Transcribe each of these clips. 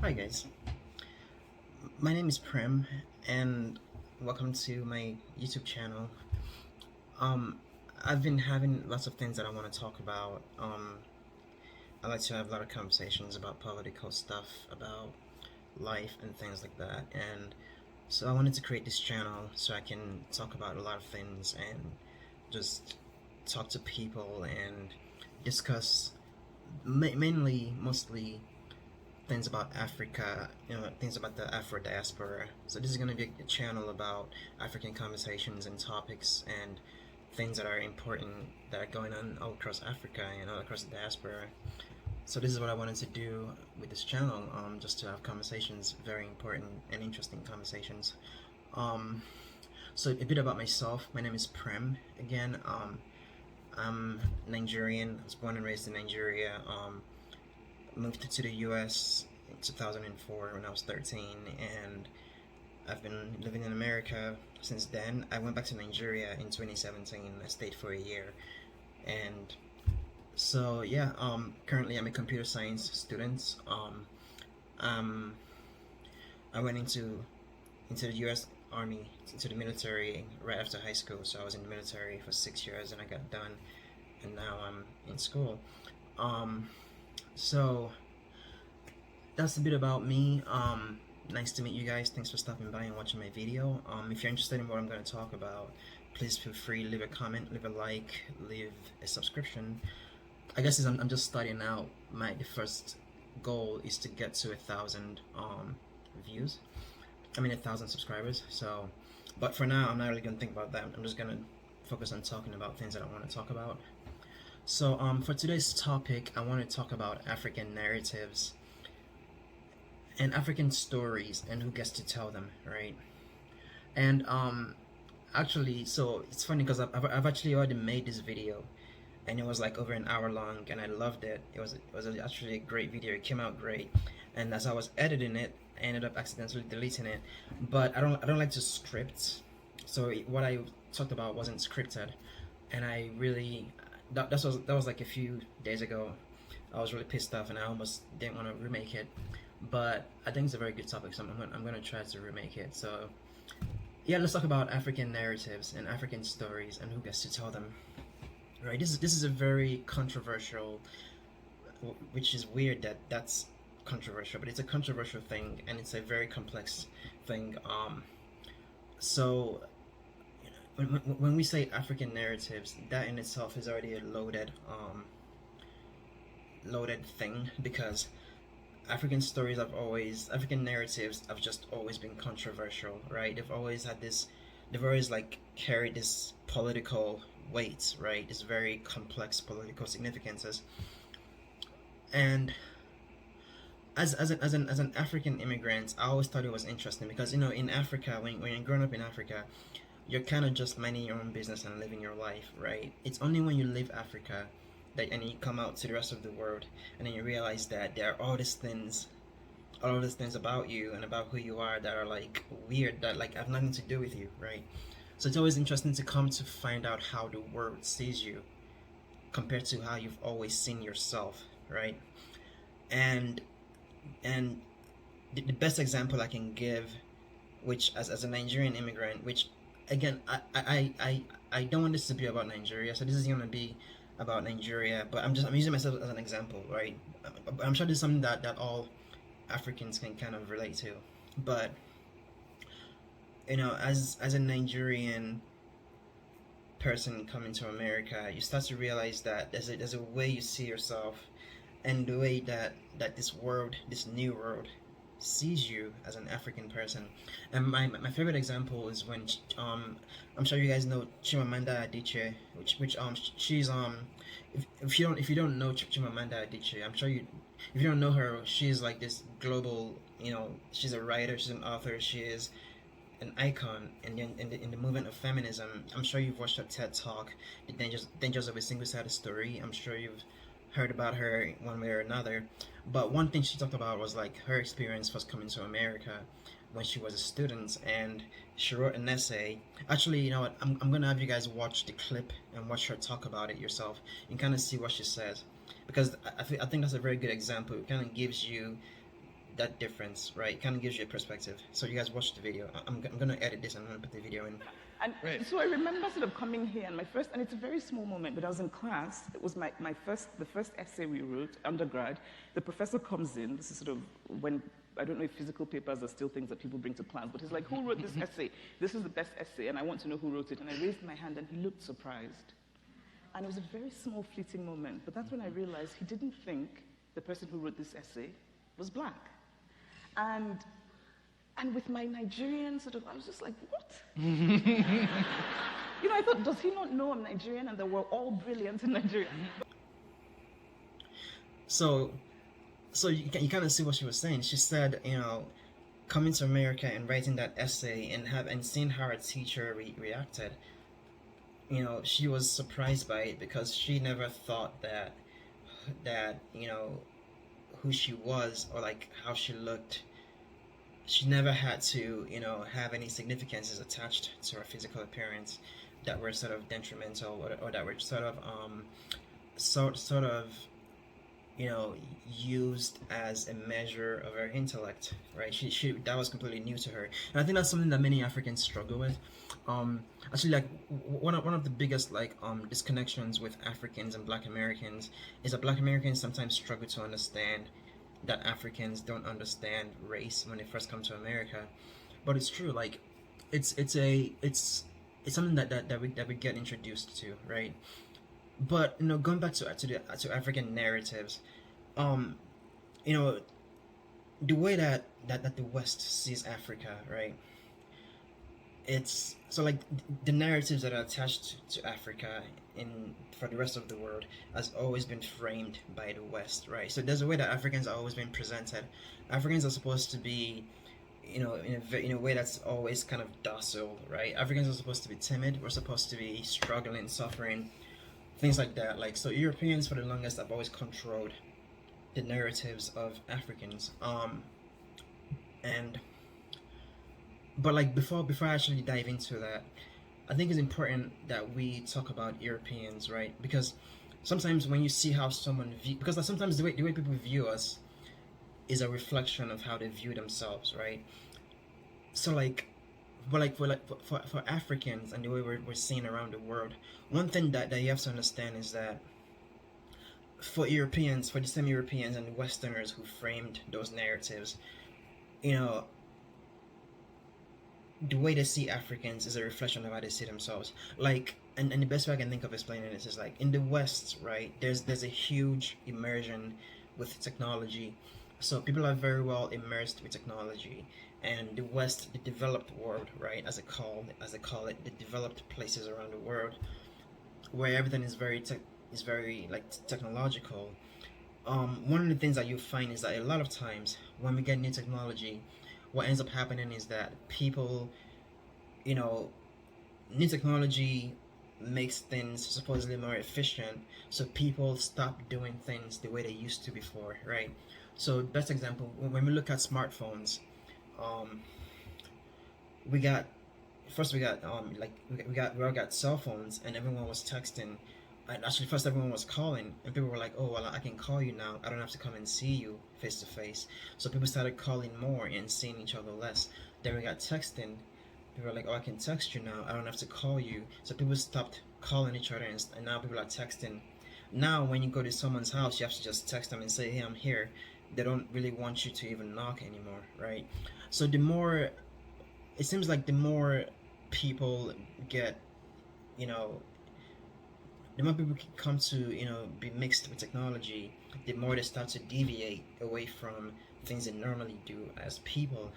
Hi guys, my name is Prem and welcome to my YouTube channel. Um, I've been having lots of things that I want to talk about. I like to have a lot of conversations about political stuff, about life and things like that. And so I wanted to create this channel so I can talk about a lot of things and just talk to people and discuss mostly things about Africa, things about the Afro Diaspora. So this is going to be a channel about African conversations and topics and things that are important that are going on all across Africa and all across the diaspora. So this is what I wanted to do with this channel, just to have conversations, very important and interesting conversations. Um, so a bit about myself. My name is Prem. Again, I'm Nigerian. I was born and raised in Nigeria. Moved to the US in 2004 when I was 13, and I've been living in America since then. I went back to Nigeria in 2017. I stayed for a year, and so yeah. Currently, I'm a computer science student. Um, I went into the U.S. Army, into the military right after high school. So I was in the military for 6 years, and I got done, and now I'm in school. Um, so that's a bit about me. Nice to meet you guys. Thanks for stopping by and watching my video. If you're interested in what I'm going to talk about, please feel free to leave a comment, leave a like, leave a subscription. I guess I'm just starting out. The first goal is to get to 1,000 views. I mean 1,000 subscribers. So, but for now, I'm not really gonna think about that. I'm just gonna focus on talking about things that I want to talk about. So, for today's topic, I want to talk about African narratives and African stories and who gets to tell them, right? And actually, so it's funny because I've actually already made this video, and it was like over an hour long, and I loved it. It was actually a great video. It came out great, and as I was editing it, I ended up accidentally deleting it. But I don't like to script, so what I talked about wasn't scripted, and I really that was like a few days ago. I was really pissed off, and I almost didn't want to remake it. But I think it's a very good topic, so I'm gonna try to remake it. So yeah, let's talk about African narratives and African stories and who gets to tell them. Right. This is a very controversial, which is weird that that's controversial, but it's a controversial thing and it's a very complex thing. So when we say African narratives, that in itself is already a loaded thing, because African narratives have just always been controversial, right? They've always like carried this political weight, right? This very complex political significances. And as an African immigrant, I always thought it was interesting because in Africa, when you're growing up in Africa, you're kind of just minding your own business and living your life, right? It's only when you leave Africa and you come out to the rest of the world, and then you realize that there are all of these things about you and about who you are that are like weird, that like have nothing to do with you, right? So it's always interesting to come to find out how the world sees you compared to how you've always seen yourself, right? And and the best example I can give, which as a Nigerian immigrant, which again I don't want this to be about Nigeria, so this is gonna be about Nigeria, but I'm using myself as an example, right? I'm sure this is something that all Africans can kind of relate to, but as a Nigerian person coming to America, you start to realize that there's a way you see yourself, and the way that this new world, sees you as an African person. And my favorite example is when I'm sure you guys know Chimamanda Adichie, which she's if you don't know Chimamanda Adichie, I'm sure you if you don't know her, she's like this global, she's a writer, she's an author, she is an icon in the movement of feminism. I'm sure you've watched her TED talk, The Dangers of a Single-Sided Story. I'm sure you've heard about her one way or another. But one thing she talked about was like her experience first coming to America when she was a student, and she wrote an essay. Actually, you know what? I'm gonna have you guys watch the clip and watch her talk about it yourself and kind of see what she says, because I think that's a very good example. It kind of gives you that difference, right? It kind of gives you a perspective. So you guys watch the video. I'm gonna edit this and I'm gonna put the video in. And so I remember sort of coming here, and and it's a very small moment, but I was in class. It was the first essay we wrote, undergrad. The professor comes in. This is sort of when, I don't know if physical papers are still things that people bring to class, but he's like, who wrote this essay? This is the best essay, and I want to know who wrote it. And I raised my hand, and he looked surprised. And it was a very small, fleeting moment, but that's when I realized he didn't think the person who wrote this essay was black. And with my Nigerian sort of, I was just like, what? I thought, does he not know I'm Nigerian and that we're all brilliant in Nigeria? So you kind of see what she was saying. She said, coming to America and writing that essay and seeing how her teacher reacted, she was surprised by it because she never thought that who she was or like how she looked, she never had to have any significances attached to her physical appearance that were sort of detrimental or that were sort of used as a measure of her intellect, right? She that was completely new to her, and I think that's something that many Africans struggle with. Actually, like one of the biggest disconnections with Africans and Black Americans is that Black Americans sometimes struggle to understand that Africans don't understand race when they first come to America. But it's true, like it's something that we get introduced to, right? But going back to African narratives, the way that the West sees Africa, right? It's so like the narratives that are attached to Africa for the rest of the world has always been framed by the West, right? So there's a way that Africans are always been presented. Africans are supposed to be, in a way that's always kind of docile, right? Africans are supposed to be timid. We're supposed to be struggling, suffering, things like that. Like, so Europeans for the longest have always controlled the narratives of Africans. But like before I actually dive into that, I think it's important that we talk about Europeans, right? Because sometimes when you see how someone because sometimes the way people view us is a reflection of how they view themselves, right? So for Africans and the way we're seen around the world, one thing that you have to understand is that for Europeans, for the same Europeans and Westerners who framed those narratives, the way they see Africans is a reflection of how they see themselves. Like, and the best way I can think of explaining this is like in the West, right? There's a huge immersion with technology, so people are very well immersed with technology. And the West, the developed world, right, as they call it, the developed places around the world, where everything is very technological. One of the things that you find is that a lot of times when we get new technology, what ends up happening is that people, new technology makes things supposedly more efficient, so people stop doing things the way they used to before, right? So best example, when we look at smartphones, we all got cell phones, and everyone was texting. And actually, first everyone was calling, and people were like, "Oh, well, I can call you now. I don't have to come and see you face to face." So people started calling more and seeing each other less. Then we got texting. People were like, "Oh, I can text you now. I don't have to call you." So people stopped calling each other, and now people are texting. Now, when you go to someone's house, you have to just text them and say, "Hey, I'm here." They don't really want you to even knock anymore, right? So it seems like the more people get, the more people come to be mixed with technology, the more they start to deviate away from things they normally do as people.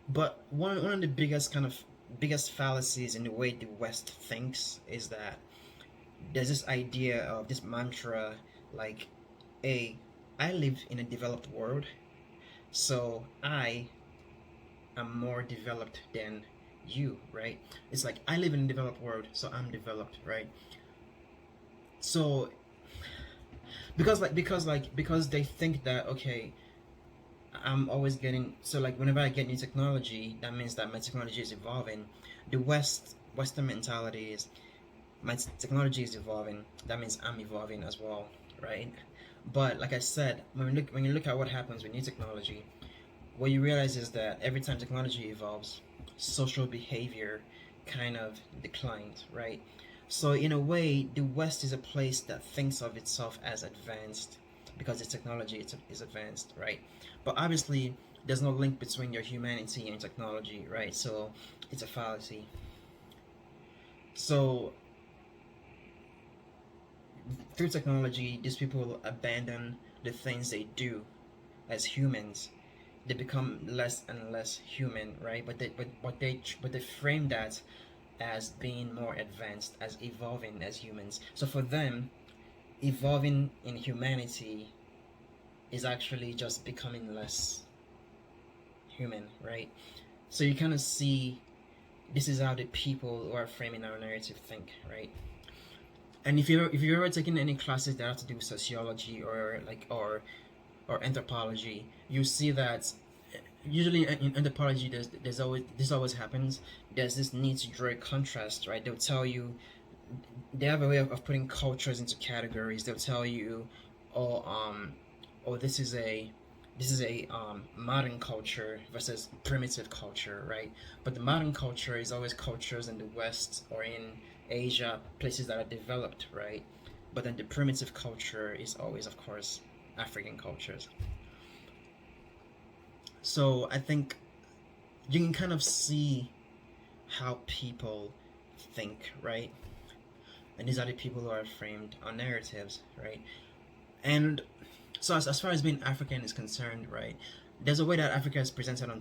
But one of the biggest fallacies in the way the West thinks is that there's this idea of this mantra like, "Hey, I live in a developed world, so I am more developed than you," right? It's like, I live in a developed world, so I'm developed, right? So because they think that, okay, I'm always getting, so like whenever I get new technology, that means that my technology is evolving. The Western mentality is, my technology is evolving, that means I'm evolving as well, right? But like I said, when you look at what happens with new technology, what you realize is that every time technology evolves, social behavior kind of declines, right? So in a way, the West is a place that thinks of itself as advanced because its technology is advanced, right? But obviously, there's no link between your humanity and technology, right? So it's a fallacy. So through technology, these people abandon the things they do as humans. They become less and less human, right? But they frame that as being more advanced, as evolving as humans. So for them, evolving in humanity is actually just becoming less human, right? So you kind of see this is how the people who are framing our narrative think, right? And if you're ever taking any classes that have to do with sociology or anthropology, you see that usually in anthropology there's always this always happens. There's this need to draw a contrast, right? They'll tell you they have a way of putting cultures into categories. They'll tell you, oh oh this is a modern culture versus primitive culture, right? But the modern culture is always cultures in the West or in Asia, places that are developed, right? But then the primitive culture is always, of course, African cultures. So I think you can kind of see how people think, right? And these are the people who are framed on narratives, right? And so as far as being African is concerned, right? There's a way that Africa is presented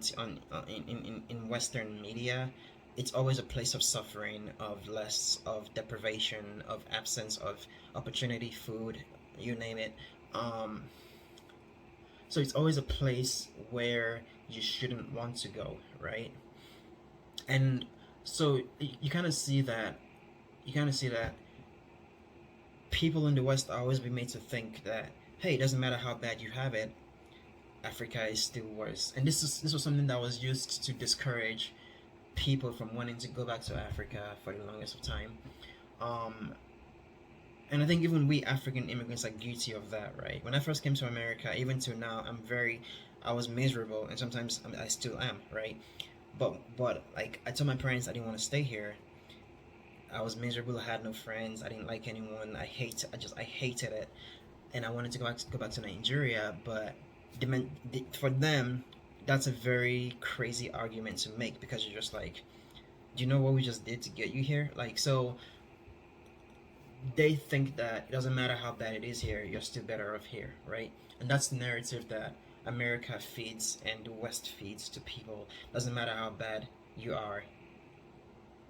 in Western media. It's always a place of suffering, of less, of deprivation, of absence of opportunity, food, you name it. Um, so it's always a place where you shouldn't want to go, right? And so you kind of see that people in the West always be made to think that, hey, it doesn't matter how bad you have it, Africa is still worse. And this was something that was used to discourage people from wanting to go back to Africa for the longest of time. Um, and I think even we African immigrants are guilty of that, right? When I first came to America, even till now, I was miserable, and sometimes I still am, right? But like I told my parents I didn't want to stay here. I was miserable. I had no friends. I didn't like anyone. I hated it, and I wanted to go back to Nigeria. But for them, that's a very crazy argument to make because you're just like, do you know what we just did to get you here? Like, so they think that it doesn't matter how bad it is here, you're still better off here, right? And that's the narrative that America feeds and the West feeds to people. Doesn't matter how bad you are,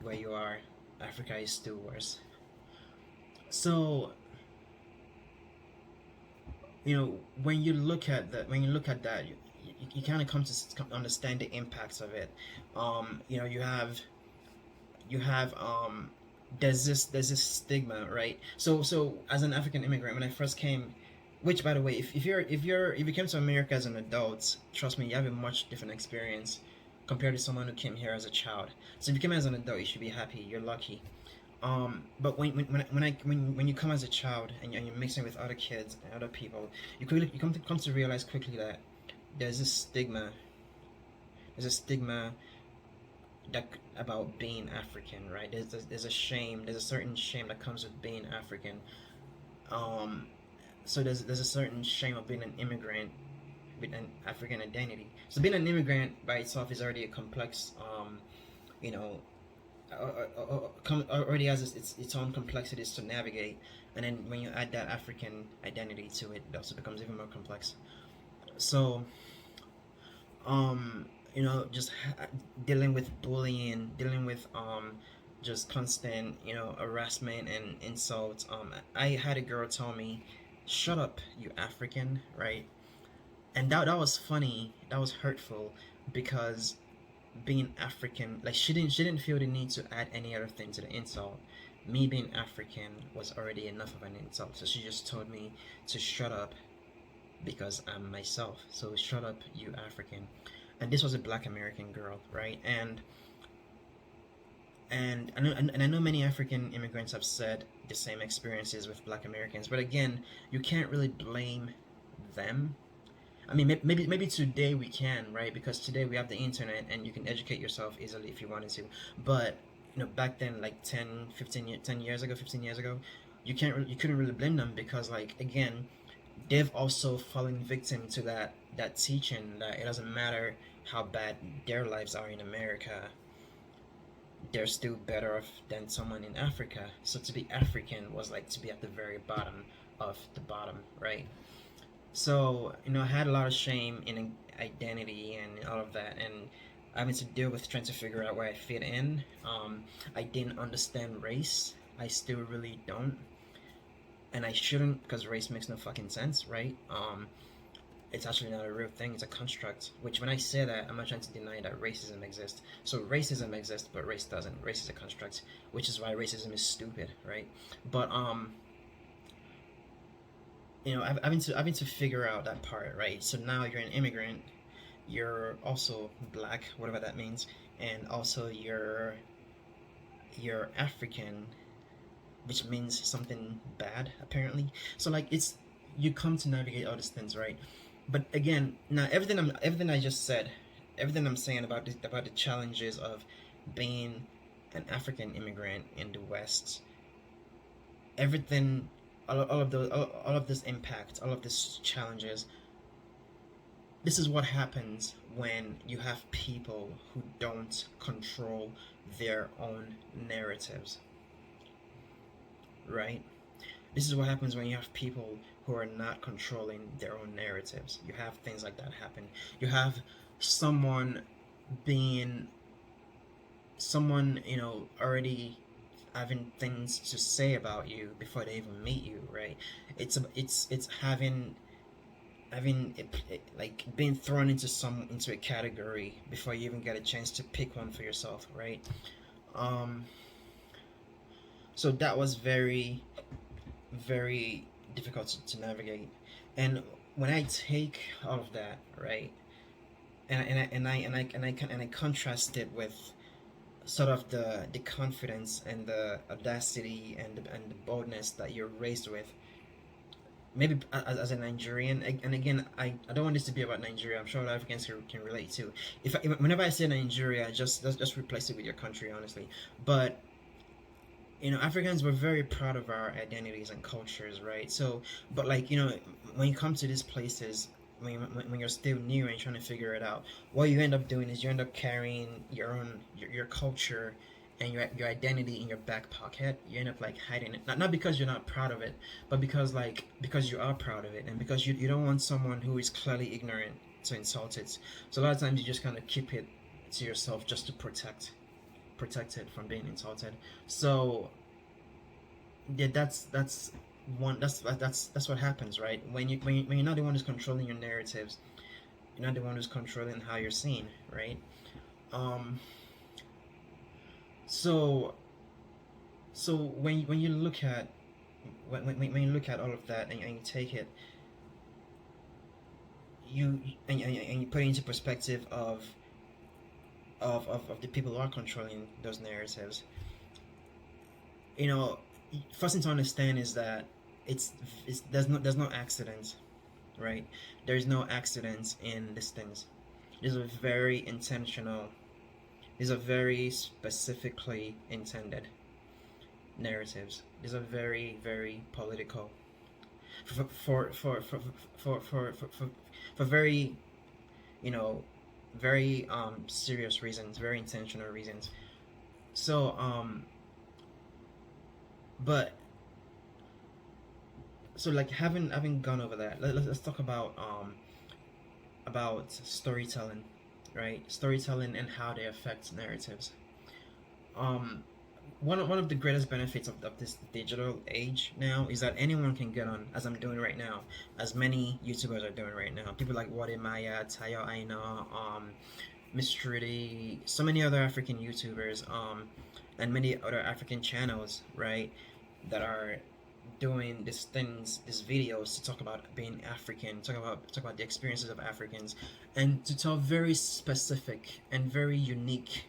where you are, Africa is still worse. So, when you look at that, you kind of come to understand the impacts of it. You have there's this stigma, right? So as an African immigrant, when I first came, which by the way, if you came to America as an adult, trust me, you have a much different experience compared to someone who came here as a child. So if you came as an adult, you should be happy. You're lucky. But when you come as a child and you're mixing with other kids and other people, you come to realize quickly that there's a stigma. There's a stigma that about being African, right? There's a shame. There's a certain shame that comes with being African. Um, so there's a certain shame of being an immigrant with an African identity. So being an immigrant by itself is already a complex, you know, already has its own complexities to navigate, and then when you add that African identity to it, it also becomes even more complex. So, just dealing with bullying, dealing with just constant, harassment and insults. I had a girl tell me, "Shut up, you African," right? And that was funny. That was hurtful because being African, like she didn't feel the need to add any other thing to the insult. Me being African was already enough of an insult, so she just told me to shut up because I'm myself. So shut up, you African. And this was a Black American girl, right? And And I know many African immigrants have said the same experiences with Black Americans, but again, you can't really blame them. I mean, maybe today we can, right? Because today we have the internet and you can educate yourself easily if you wanted to. But back then, like 10 years ago, 15 years ago, you couldn't really blame them because, like, again, they've also fallen victim to that teaching that it doesn't matter how bad their lives are in America, they're still better off than someone in Africa. So to be African was like to be at the very bottom of the bottom, right? So, I had a lot of shame in identity and all of that, and having to deal with trying to figure out where I fit in. I didn't understand race. I still really don't, and I shouldn't because race makes no fucking sense, right? It's actually not a real thing. It's a construct. Which, when I say that, I'm not trying to deny that racism exists. So racism exists, but race doesn't. Race is a construct, which is why racism is stupid, right? But having to figure out that part, right? So now you're an immigrant, you're also black, whatever that means, and also you're African, which means something bad apparently. So like you come to navigate all these things, right? But again, now everything I just said, everything I'm saying about the challenges of being an African immigrant in the West, everything, all of those, all of this impact, all of these challenges. This is what happens when you have people who don't control their own narratives, right? This is what happens when you have people who are not controlling their own narratives. You have things like that happen. You have someone being, already having things to say about you before they even meet you, right? It's having like being thrown into a category before you even get a chance to pick one for yourself, right? Um, so that was very, very difficult to navigate. And when I take all of that, right, and I contrast it with sort of the confidence and the audacity and the boldness that you're raised with, maybe as a Nigerian. And again, I don't want this to be about Nigeria. I'm sure a lot of Africans can relate to. Whenever I say Nigeria, just replace it with your country, honestly. But Africans were very proud of our identities and cultures, right? So, but like, when you come to these places, when you're still new and you're trying to figure it out, what you end up doing is you end up carrying your culture and your identity in your back pocket. You end up like hiding it, not because you're not proud of it, but because you are proud of it, and because you don't want someone who is clearly ignorant to insult it. So a lot of times you just kind of keep it to yourself just to protect it from being insulted. So yeah, that's one that's what happens, right? When you're not the one who's controlling your narratives, you're not the one who's controlling how you're seen, right? um so when you look at when you look at all of that, and you take it, and you put it into perspective of the people who are controlling those narratives, you know first thing to understand is that there's no accidents, right? There's no accidents in these things. These are very intentional. These are very specifically intended narratives. These are very, very political for very, you know very serious reasons, very intentional reasons. So but so like, having gone over that, let's talk about storytelling, right? Storytelling and how they affect narratives. um one of the greatest benefits of this digital age now is that anyone can get on, as I'm doing right now, as many YouTubers are doing right now. People like Wade Maya, Tayo Aina, Miss Trudy, so many other African YouTubers, and many other African channels, right, that are doing these videos to talk about being African, talk about the experiences of Africans, and to tell very specific and very unique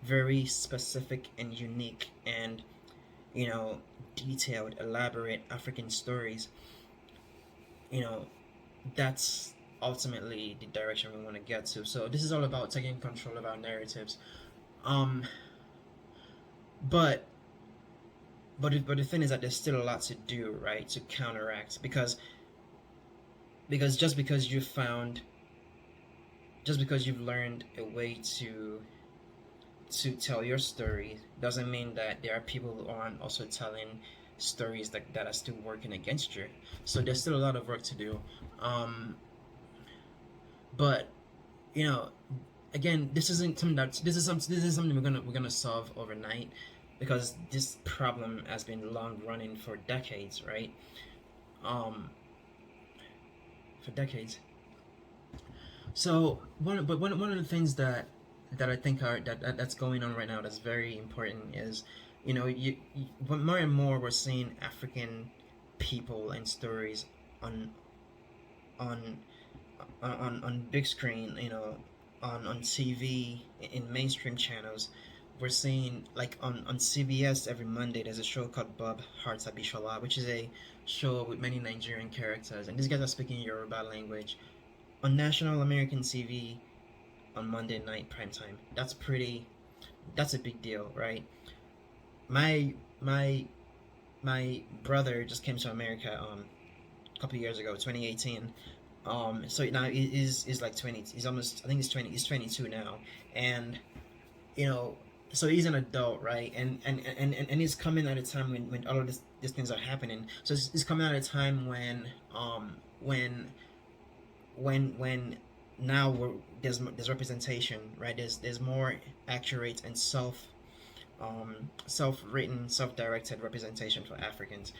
very specific and unique and, you know, detailed, elaborate African stories, you know, that's ultimately the direction we want to get to. So this is all about taking control of our narratives. Um, but but the thing is that there's still a lot to do, right, to counteract, because just because you've learned a way to tell your story doesn't mean that there are people who aren't also telling stories that are still working against you. So there's still a lot of work to do. But you know, again, this is something we're gonna solve overnight, because this problem has been long running for decades, right? Um, for decades. So one of the things that I think that's going on right now that's very important is, you know, more and more we're seeing African people and stories on on on big screen, you know, on TV, in mainstream channels. We're seeing, like, on CBS every Monday there's a show called Bob Hearts Abishola, which is a show with many Nigerian characters, and these guys are speaking Yoruba language on national American TV on Monday night prime time. That's a big deal, right? My my my brother just came to America a couple of years ago, 2018. So now he's like 20. He's almost, I think he's 20. He's 22 now, and you know, so he's an adult, right? And he's coming at a time when all of these things are happening. So he's coming at a time when when now there's representation, right? There's more accurate and self-written, self-directed representation for Africans.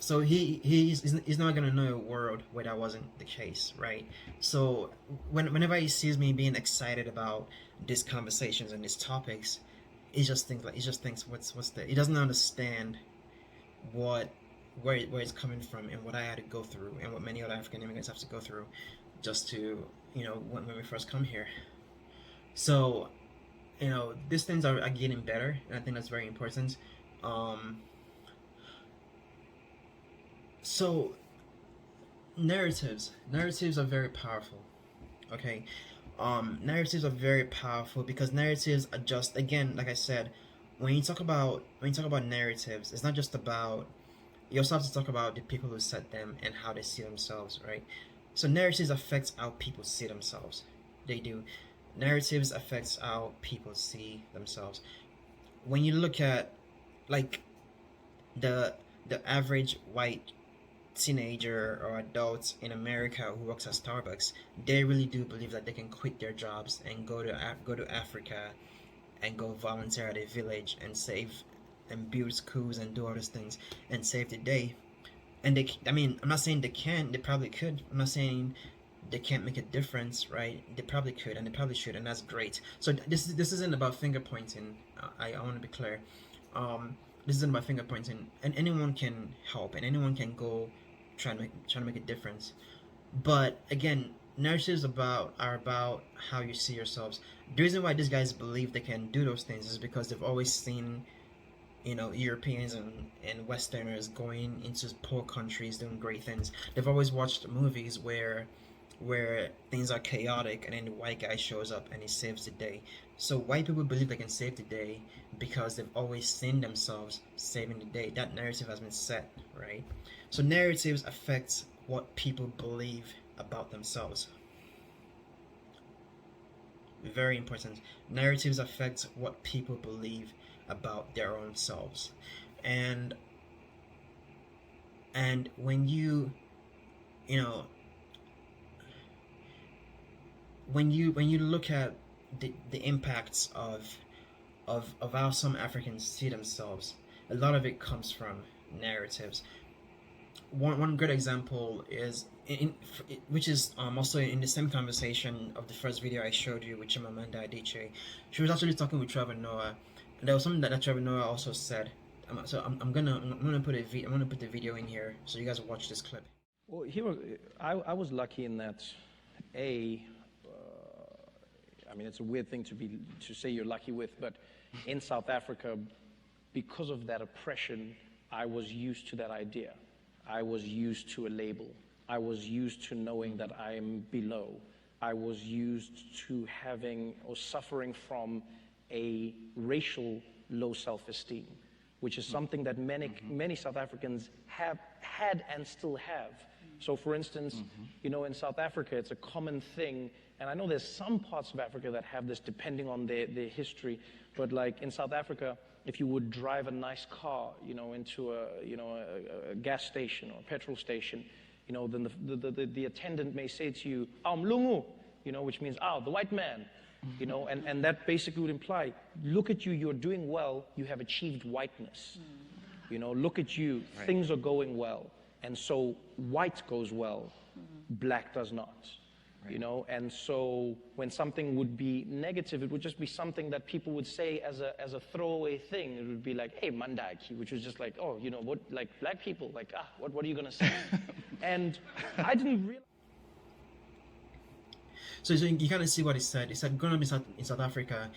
So he's not gonna know a world where that wasn't the case, right? So whenever he sees me being excited about these conversations and these topics, he just thinks what's the he doesn't understand what where it's coming from, and what I had to go through, and what many other African immigrants have to go through just to, you know, when we first come here. So, you know, these things are getting better, and I think that's very important. Um, so narratives are very powerful. Okay, narratives are very powerful because narratives are just, again, like I said, when you talk about narratives, it's not just about, you also have to talk about the people who set them and how they see themselves, right? So narratives affect how people see themselves. They do. Narratives affects how people see themselves. When you look at, like, the average white teenager or adult in America who works at Starbucks, they really do believe that they can quit their jobs and go to Africa and go volunteer at a village and save and build schools and do all these things and save the day. And I mean, I'm not saying they can't. They probably could. I'm not saying they can't make a difference, right? They probably could, and they probably should, and that's great. So this isn't about finger pointing. I want to be clear. This isn't about finger pointing, and anyone can help, and anyone can go try to make a difference. But again, narratives are about how you see yourselves. The reason why these guys believe they can do those things is because they've always seen, you know, Europeans and Westerners going into poor countries doing great things. They've always watched movies where things are chaotic, and then the white guy shows up and he saves the day. So white people believe they can save the day because they've always seen themselves saving the day. That narrative has been set, right? So narratives affect what people believe about themselves. Very important. Narratives affect what people believe about their own selves. And when you know, when you look at the impacts of how some Africans see themselves, a lot of it comes from narratives. One good example is which is also in the same conversation of the first video I showed you with Chimamanda Adichie. She was actually talking with Trevor Noah, and there was something that Trevor Noah also said. So I'm gonna put the video in here so you guys will watch this clip. Well, I was lucky in that, A, I mean, it's a weird thing to say you're lucky with, but in South Africa, because of that oppression, I was used to that idea. I was used to a label. I was used to knowing that I am below. I was used to having or suffering from a racial low self-esteem, which is something that many South Africans have had and still have. So for instance, you know, in South Africa, it's a common thing, and I know there's some parts of Africa that have this depending on their history, but like in South Africa, if you would drive a nice car, you know, into a gas station or a petrol station, you know, then the attendant may say to you, mlungu, you know, which means, the white man, you know, and that basically would imply, look at you, you're doing well, you have achieved whiteness. You know, look at you, things are going well. And so white goes well, black does not. You know, and so when something would be negative, it would just be something that people would say as a throwaway thing. It would be like, hey, mandaki, which was just like, oh, you know, what, like black people, like, what are you going to say? And I didn't realize. So you kind of see what he said. He said, growing up in South Africa,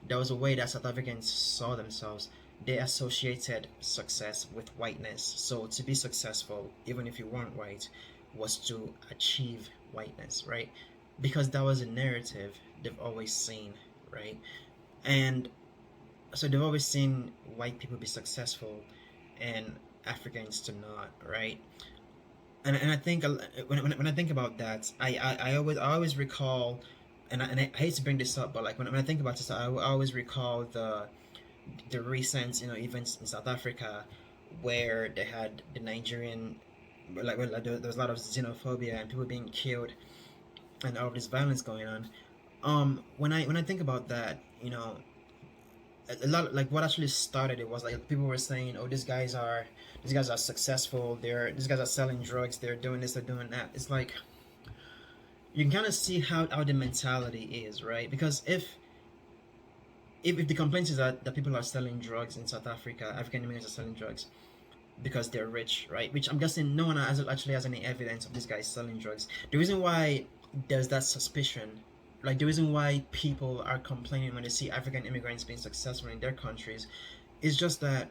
there was a way that South Africans saw themselves. They associated success with whiteness. So to be successful, even if you weren't white, was to achieve whiteness, right? Because that was a narrative they've always seen, right? And so they've always seen white people be successful and Africans to not, right? And I think when I think about that, I always recall, and I hate to bring this up, but like when I think about this, I always recall the recent, you know, events in South Africa where they had the Nigerian, like there was a lot of xenophobia and people being killed and all this violence going on. When I think about that, you know, a lot, like what actually started it was like people were saying, oh, these guys are successful, these guys are selling drugs, they're doing this, they're doing that. It's like you can kind of see how the mentality is, right? Because if the complaint is that people are selling drugs in South Africa, African immigrants are selling drugs because they're rich, right? Which I'm guessing no one actually has any evidence of these guys selling drugs. The reason why there's that suspicion, like the reason why people are complaining when they see African immigrants being successful in their countries, is just that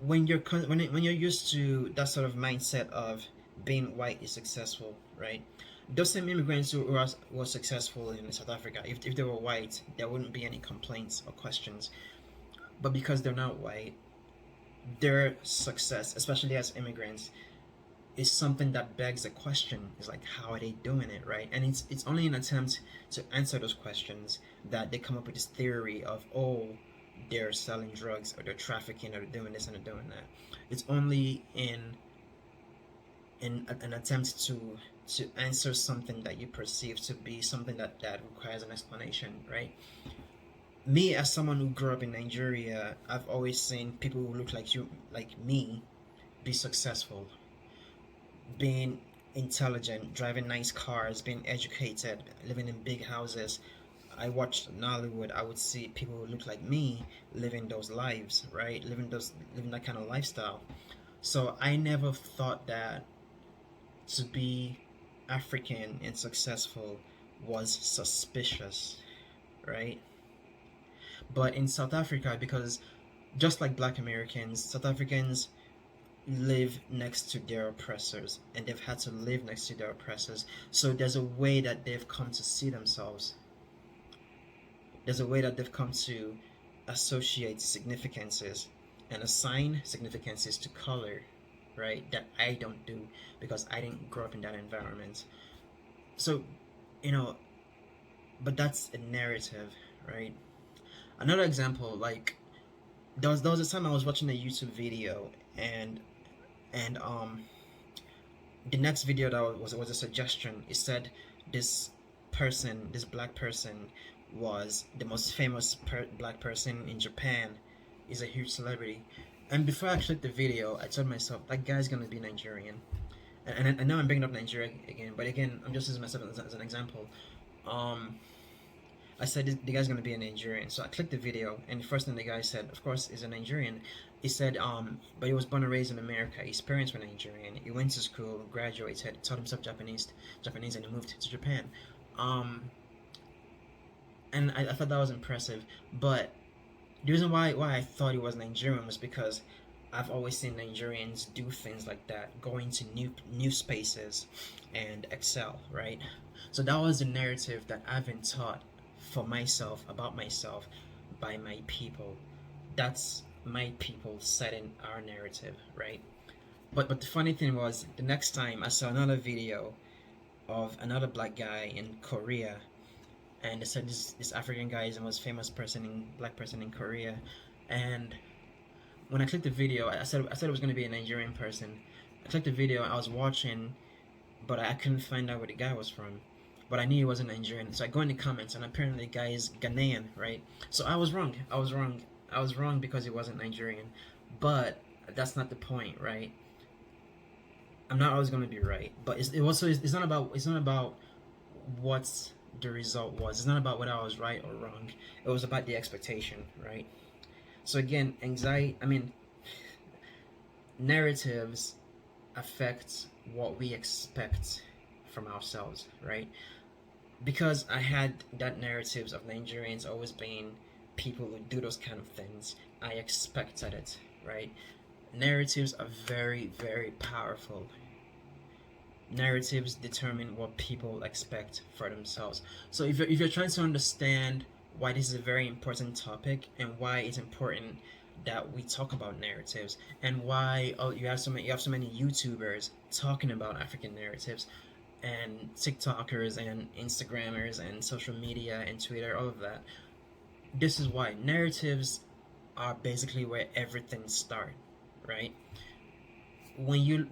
when you're used to that sort of mindset of being white is successful, right? Those same immigrants who were successful in South Africa, if they were white, there wouldn't be any complaints or questions. But because they're not white, their success, especially as immigrants, is something that begs a question. It's like, how are they doing it, right? And it's only an attempt to answer those questions that they come up with this theory of, oh, they're selling drugs or they're trafficking or they're doing this and they're doing that. It's only in an attempt to answer something that you perceive to be something that requires an explanation, right? Me, as someone who grew up in Nigeria, I've always seen people who look like me, be successful, being intelligent, driving nice cars, being educated, living in big houses. I watched Nollywood, I would see people who look like me living those lives, right? Living that kind of lifestyle. So I never thought that to be African and successful was suspicious, right? But in South Africa, because just like Black Americans, South Africans live next to their oppressors, and they've had to live next to their oppressors. So there's a way that they've come to see themselves. There's a way that they've come to associate significances and assign significances to color, right? That I don't do because I didn't grow up in that environment. So, you know, but that's a narrative, right? Another example, like there was a time I was watching a YouTube video, and the next video that was a suggestion. It said this black person was the most famous black person in Japan, is a huge celebrity. And before I clicked the video, I told myself that guy's gonna be Nigerian. And now I'm bringing up Nigeria again, but again, I'm just using myself as an example. I said the guy's gonna be a Nigerian, so I clicked the video, and the first thing the guy said, of course, is a Nigerian. He said, but he was born and raised in America. His parents were Nigerian. He went to school, graduated, taught himself Japanese, and he moved to Japan. and I thought that was impressive. But the reason why I thought he was Nigerian was because I've always seen Nigerians do things like that, go into new spaces and excel, right? So that was the narrative that I've been taught for myself, about myself, by my people. That's my people setting our narrative, right? But the funny thing was, the next time I saw another video of another black guy in Korea, and they said this African guy is the most famous black person in Korea, and when I clicked the video, I said it was going to be a Nigerian person. I clicked the video, I was watching, but I couldn't find out where the guy was from. But I knew he wasn't Nigerian, so I go in the comments, and apparently the guy is Ghanaian, right? So I was wrong. I was wrong because he wasn't Nigerian. But that's not the point, right? I'm not always going to be right, but it's not about what the result was. It's not about whether I was right or wrong. It was about the expectation, right? So again, narratives affect what we expect from ourselves, right? Because I had that narratives of Nigerians always being people who do those kind of things, I expected it, right? Narratives are very, very powerful. Narratives determine what people expect for themselves. So if you're trying to understand why this is a very important topic, and why it's important that we talk about narratives, and why you have so many YouTubers talking about African narratives, and TikTokers and Instagrammers and social media and Twitter, all of that. This is why narratives are basically where everything starts, right? When you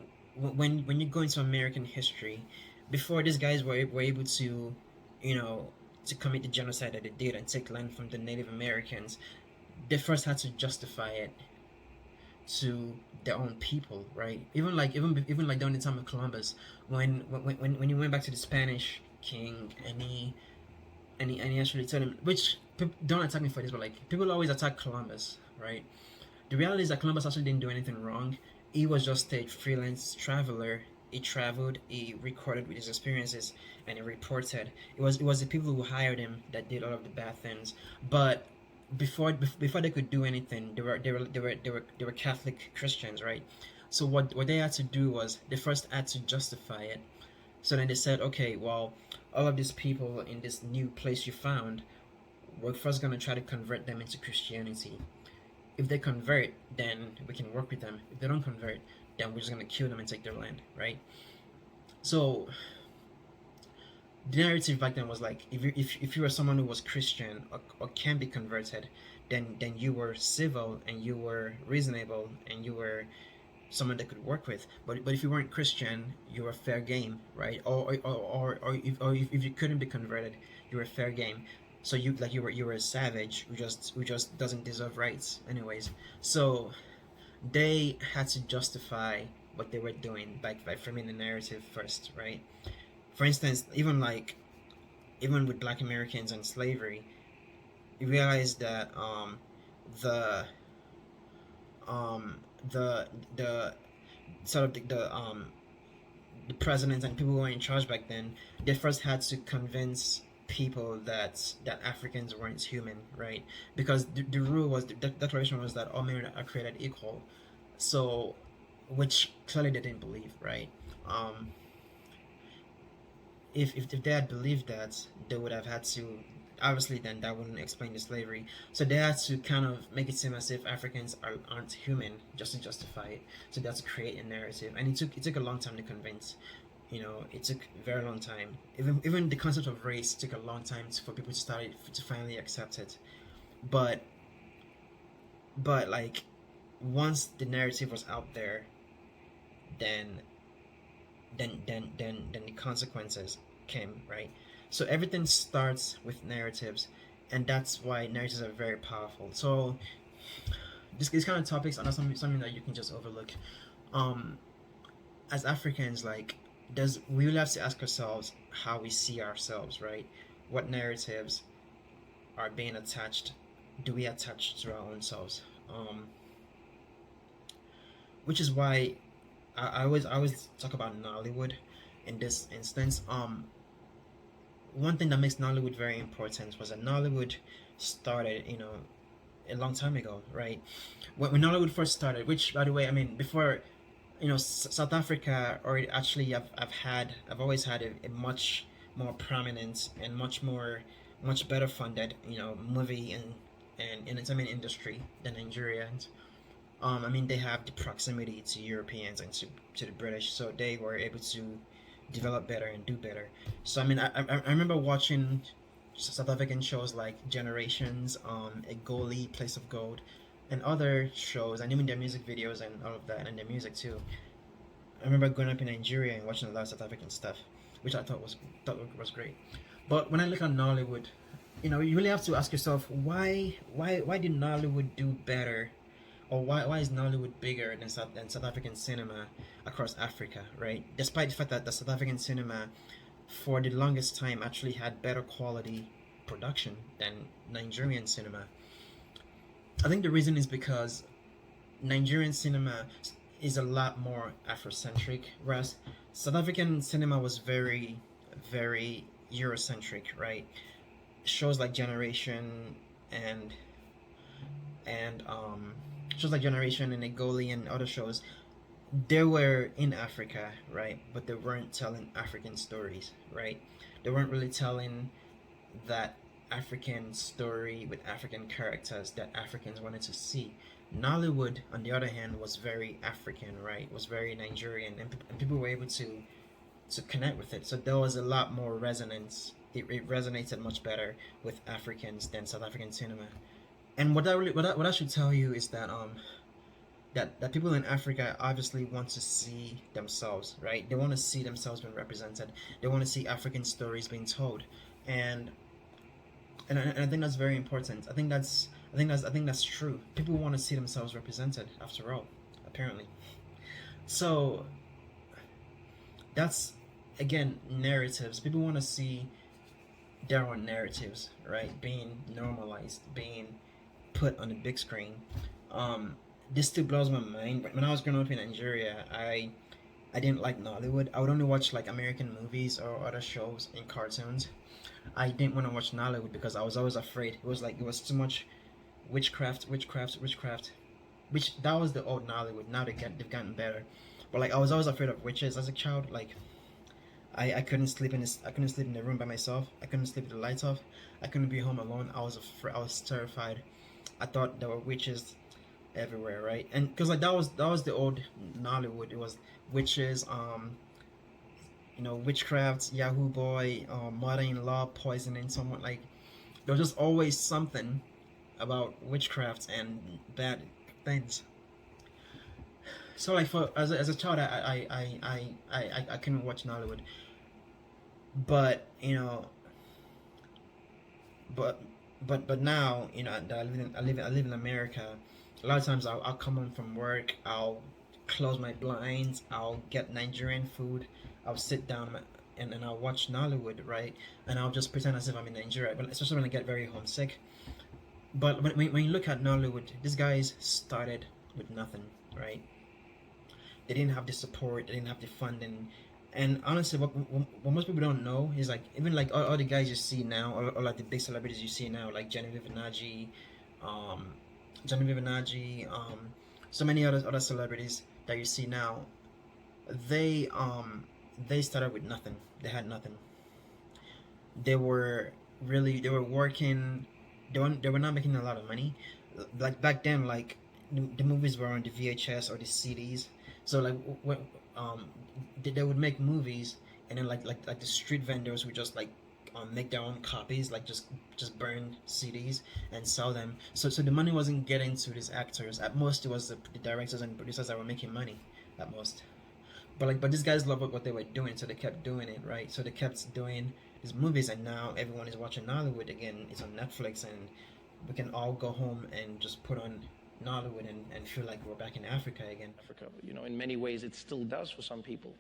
go into American history, before these guys were able to, to commit the genocide that they did and take land from the Native Americans, they first had to justify it to their own people, right? Even like during the time of Columbus, when you went back to the Spanish king, and he actually told him, which don't attack me for this, but like people always attack Columbus, right? The reality is that Columbus actually didn't do anything wrong. He was just a freelance traveler. He traveled, he recorded with his experiences, and he reported. It was the people who hired him that did all of the bad things. But before they could do anything, they were Catholic Christians, right? So what they had to do was they first had to justify it. So then they said, okay, well, all of these people in this new place you found, we're first gonna try to convert them into Christianity. If they convert, then we can work with them. If they don't convert, then we're just gonna kill them and take their land, right? So the narrative back then was like, if you were someone who was Christian, or can be converted, then you were civil, and you were reasonable, and you were someone that could work with. But if you weren't Christian, you were fair game, right? Or if you couldn't be converted, you were fair game. So you were a savage who just doesn't deserve rights anyways. So they had to justify what they were doing by framing the narrative first, right? For instance, even with Black Americans and slavery, you realize that the the sort of the presidents and people who were in charge back then, they first had to convince people that Africans weren't human, right? Because the rule was, the declaration was that all men are created equal. So, which clearly they didn't believe, right? If they had believed that, they would have had to, obviously then that wouldn't explain the slavery. So they had to kind of make it seem as if Africans aren't human just to justify it. So they had to create a narrative, and it took a long time to convince. It took a very long time. Even the concept of race took a long time for people to finally accept it. But like, once the narrative was out there, then the consequences came, right? So everything starts with narratives, and that's why narratives are very powerful. So these kind of topics are not something that you can just overlook. As Africans, like, we will have to ask ourselves how we see ourselves, right? What narratives are being attached? Do we attach to our own selves? Which is why I always talk about Nollywood in this instance. one thing that makes Nollywood very important was that Nollywood started, a long time ago, right? When Nollywood first started, which, by the way, I mean, before, South Africa, or actually, I've always had a much more prominent and much better funded, movie and entertainment industry than Nigerians. I mean, they have the proximity to Europeans and to the British, so they were able to develop better and do better. So I mean, I remember watching South African shows like Generations, A Goalie, Place of Gold, and other shows, and even their music videos and all of that, and their music too. I remember growing up in Nigeria and watching a lot of South African stuff, which I thought was great. But when I look at Nollywood, you really have to ask yourself why did Nollywood do better, or why is Nollywood bigger than South African cinema across Africa, right? Despite the fact that the South African cinema, for the longest time, actually had better quality production than Nigerian cinema. I think the reason is because Nigerian cinema is a lot more Afrocentric, whereas South African cinema was very, very Eurocentric, right? Shows like Generation and and shows like Generation and Egoli and other shows, they were in Africa, right? But they weren't telling African stories, right? They weren't really telling that African story with African characters that Africans wanted to see. Nollywood, on the other hand, was very African, right? Was very Nigerian, and people were able to connect with it. So there was a lot more resonance. It resonated much better with Africans than South African cinema. And what I should tell you is that that people in Africa obviously want to see themselves, right? They want to see themselves being represented. They want to see African stories being told, and and I think that's very important. I think that's true. People want to see themselves represented, after all, apparently. So that's, again, narratives. People want to see their own narratives, right? Being normalized, being put on the big screen. This still blows my mind. When I was growing up in Nigeria, I didn't like Nollywood. I would only watch like American movies or other shows and cartoons. I didn't want to watch Nollywood because I was always afraid. It was too much witchcraft. Which that was the old Nollywood. Now they've gotten better. But like I was always afraid of witches as a child. Like I couldn't sleep I couldn't sleep in the room by myself. I couldn't sleep with the lights off. I couldn't be home alone. I was terrified. I thought there were witches everywhere, right? And because like that was the old Nollywood. It was witches, witchcraft, Yahoo boy, mother-in-law poisoning someone. Like there was just always something about witchcraft and bad things. So like as a child, I couldn't watch Nollywood, but but but now that I live in America. A lot of times I'll come home from work, I'll close my blinds, I'll get Nigerian food, I'll sit down and I'll watch Nollywood, right? And I'll just pretend as if I'm in Nigeria, but especially when I get very homesick. But when you look at Nollywood, these guys started with nothing, right? They didn't have the support, they didn't have the funding. And honestly, what most people don't know is like even like all the guys you see now, or like the big celebrities you see now, like um, Genevieve Nnaji, so many other celebrities that you see now, they they started with nothing. They had nothing. They were working. They were not making a lot of money. Like back then, like the movies were on the VHS or the CDs. So like when they would make movies, and then like the street vendors would just like make their own copies, like just burn CDs and sell them. So the money wasn't getting to these actors. At most, it was the directors and producers that were making money. At most, but these guys loved what they were doing, so they kept doing it, right? So they kept doing these movies, and now everyone is watching Nollywood again. It's on Netflix, and we can all go home and just put on Nollywood and feel like we're back in Africa again. Africa, in many ways it still does for some people.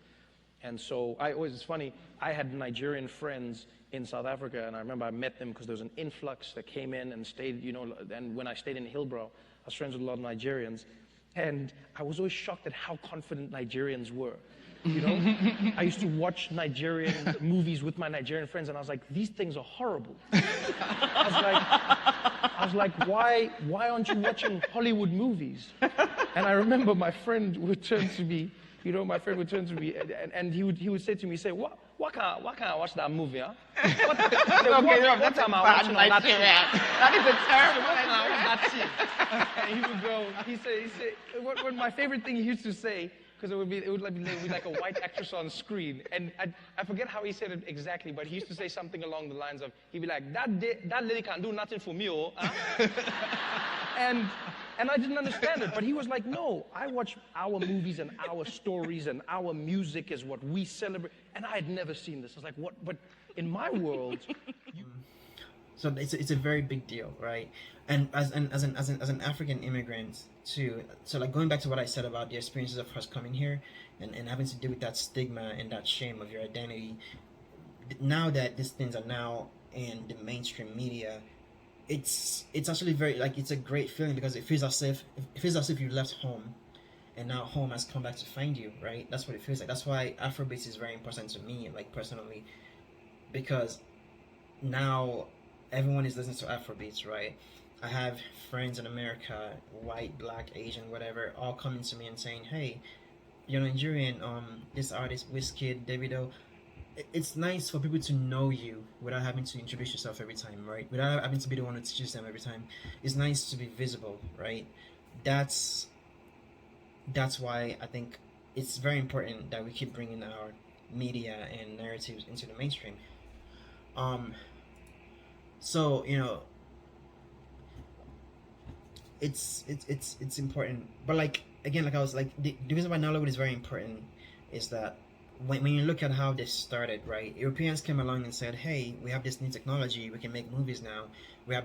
And so it's funny, I had Nigerian friends in South Africa, and I remember I met them because there was an influx that came in and stayed, and when I stayed in Hillbrow, I was friends with a lot of Nigerians, and I was always shocked at how confident Nigerians were. You know, I used to watch Nigerian movies with my Nigerian friends, and I was like, these things are horrible. I was like, why aren't you watching Hollywood movies? And I remember my friend would turn to me, and he would say to me, why can't I watch that movie, huh? What am I watching on that show? That is a terrible That's it. And he would go, he said, what my favorite thing he used to say, because it would be like a white actress on screen, and I forget how he said it exactly, but he used to say something along the lines of, he'd be like, that lady can't do nothing for me, oh. Huh? And I didn't understand it, but he was like, no, I watch our movies and our stories and our music is what we celebrate, and I had never seen this. I was like, what? But in my world, So it's a very big deal, right? And as an African immigrant too. So like going back to what I said about the experiences of us coming here and having to deal with that stigma and that shame of your identity. Now that these things are now in the mainstream media, it's actually very like it's a great feeling because it feels as if you left home and now home has come back to find you, right? That's what it feels like. That's why Afrobeats is very important to me, like personally, because now everyone is listening to Afrobeats, right? I have friends in America, white, black, Asian, whatever, all coming to me and saying, "Hey, you're Nigerian. This artist, Wizkid, Davido." It's nice for people to know you without having to introduce yourself every time, right? Without having to be the one to teach them every time. It's nice to be visible, right? That's why I think it's very important that we keep bringing our media and narratives into the mainstream. Um, so it's important, but like again, like I was like the reason why Nollywood is very important is that when you look at how this started, right? Europeans came along and said, "Hey, we have this new technology. We can make movies now. We're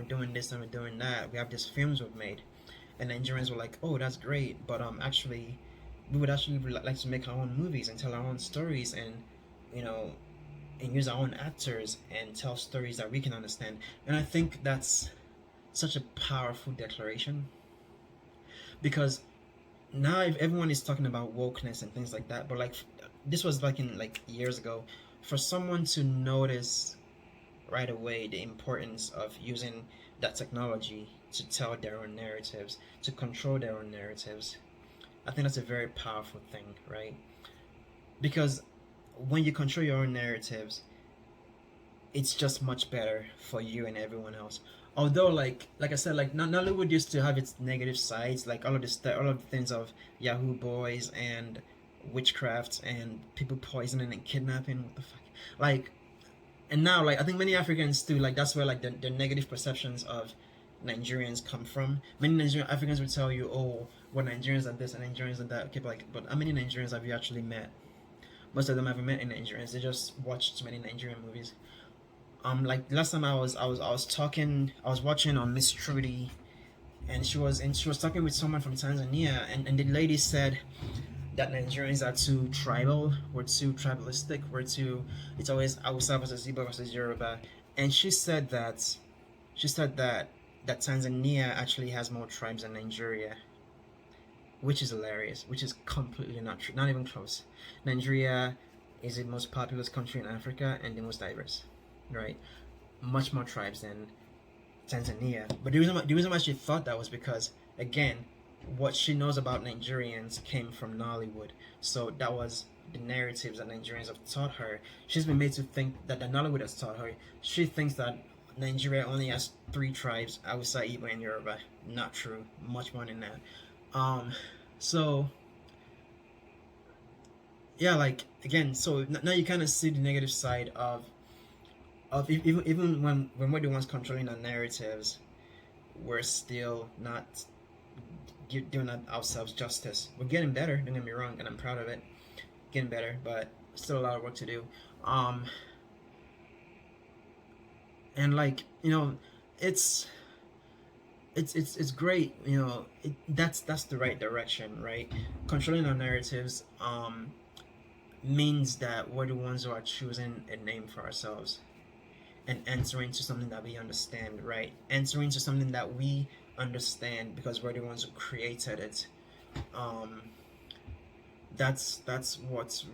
doing this and we're doing that. We have these films we've made." And Nigerians were like, "Oh, that's great, but actually, we would actually like to make our own movies and tell our own stories and you know and use our own actors and tell stories that we can understand." And I think that's such a powerful declaration because now if everyone is talking about wokeness and things like that, but like this was like in like years ago, for someone to notice right away the importance of using that technology to tell their own narratives, to control their own narratives, I think that's a very powerful thing, right? Because when you control your own narratives, it's just much better for you and everyone else. Although, like I said, like Nollywood used to have its negative sides, like all of the things of Yahoo boys and witchcraft and people poisoning and kidnapping. What the fuck? Like, and now, like I think many Africans too, like that's where like the negative perceptions of Nigerians come from. Many Nigerian Africans would tell you, "Oh, well, Nigerians are this and Nigerians are that." Okay, but how many Nigerians have you actually met? Most of them haven't met any Nigerians. They just watch too many Nigerian movies. Like last time I was watching on Miss Trudy, and she was talking with someone from Tanzania, and the lady said that Nigerians are too tribal, we're too tribalistic, it's always Hausa versus Igbo versus Yoruba, and she said that Tanzania actually has more tribes than Nigeria, which is hilarious, which is completely not true, not even close. Nigeria is the most populous country in Africa and the most diverse, right? Much more tribes than Tanzania. But the reason why she thought that was because, again, what she knows about Nigerians came from Nollywood. So that was the narratives that Nigerians have taught her. She's been made to think that Nollywood has taught her. She thinks that Nigeria only has 3 tribes, Hausa, Igbo, and Yoruba. Not true. Much more than that. So yeah, like again, so now you kind of see the negative side of even when we're the ones controlling our narratives, we're still not doing ourselves justice. We're getting better, don't get me wrong, and I'm proud of it. Getting better, but still a lot of work to do. And like it's great. That's the right direction, right? Controlling our narratives means that we're the ones who are choosing a name for ourselves and entering to something that we understand, right? Entering to something that we understand because we're the ones who created it. That's what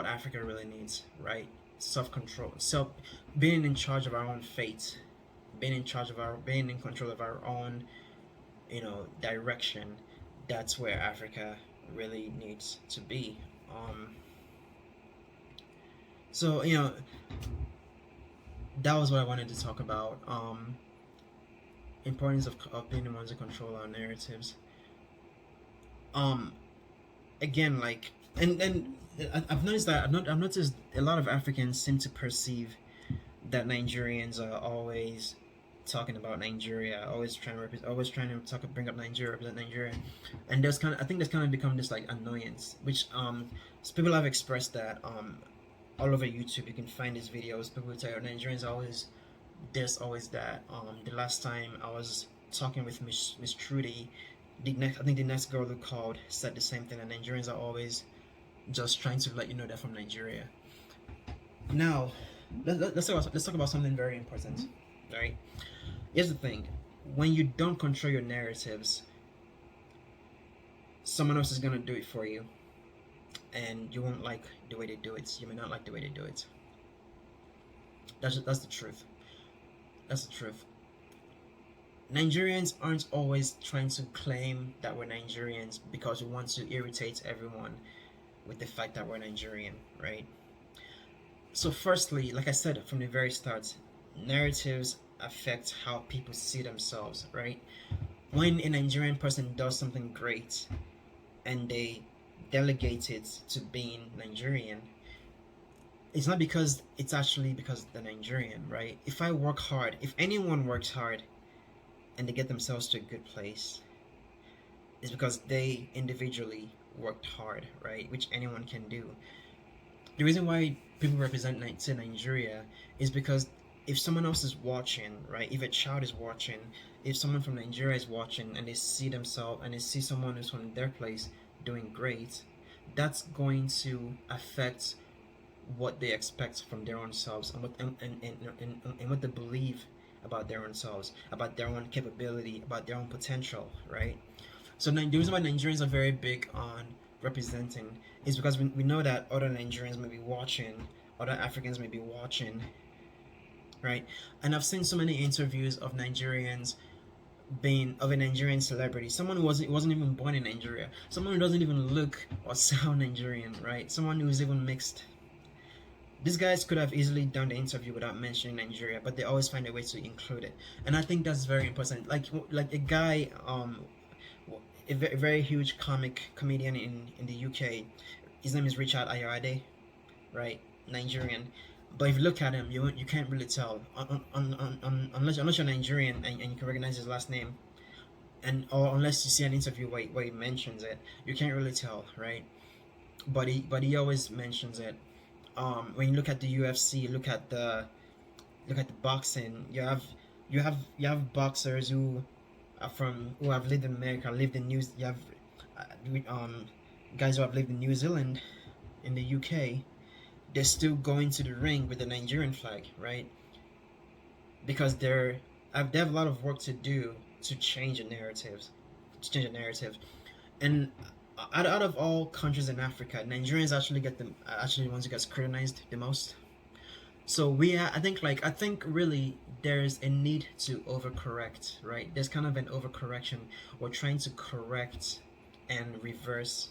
Africa really needs, right? Self-control, being in charge of our own fate, being in control of our own, direction. That's where Africa really needs to be. So that was what I wanted to talk about. Importance of being the ones who control our narratives. Um, Again, like, and I've noticed that I've noticed a lot of Africans seem to perceive that Nigerians are always talking about Nigeria, always trying to bring up Nigeria, represent Nigeria, and I think there's kind of become this like annoyance, which so people have expressed that all over YouTube. You can find these videos. People tell you Nigerians are always this, always that. The last time I was talking with Miss Trudy, I think the next girl who called said the same thing, and Nigerians are always just trying to let you know they're from Nigeria. Now, let's talk about something very important, right? Here's the thing: when you don't control your narratives, someone else is gonna do it for you, and you won't like the way they do it. You may not like the way they do it. That's the truth. That's the truth. Nigerians aren't always trying to claim that we're Nigerians because we want to irritate everyone with the fact that we're Nigerian, right? So firstly, like I said from the very start, narratives affect how people see themselves, right? When a Nigerian person does something great and they delegate it to being Nigerian, it's not because it's actually because they're Nigerian, right? If I work hard, if anyone works hard and they get themselves to a good place, it's because they individually worked hard, right? Which anyone can do. The reason why people represent Nigeria is because if someone else is watching, right? If a child is watching, if someone from Nigeria is watching and they see themselves and they see someone who's from their place doing great, that's going to affect what they expect from their own selves and what they believe about their own selves, about their own capability, about their own potential, right? So the reason why Nigerians are very big on representing is because we know that other Nigerians may be watching, other Africans may be watching, right? And I've seen so many interviews of Nigerians being of a Nigerian celebrity, someone who wasn't even born in Nigeria, someone who doesn't even look or sound Nigerian, right? Someone who's even mixed. These guys could have easily done the interview without mentioning Nigeria, but they always find a way to include it, and I think that's very important. Like a guy, a very huge comedian in the UK. His name is Richard Ayoade, right? Nigerian. But if you look at him, you can't really tell unless you're Nigerian and you can recognize his last name, or unless you see an interview where he mentions it, you can't really tell, right? But he always mentions it. When you look at the UFC, look at the boxing. You have boxers who have lived in America, lived in You have guys who have lived in New Zealand, in the UK. They're still going to the ring with the Nigerian flag, right? Because they have a lot of work to do to change the narratives, and out of all countries in Africa, Nigerians actually the ones who get scrutinized the most. So I think really there's a need to overcorrect, right? There's kind of an overcorrection. We're trying to correct and reverse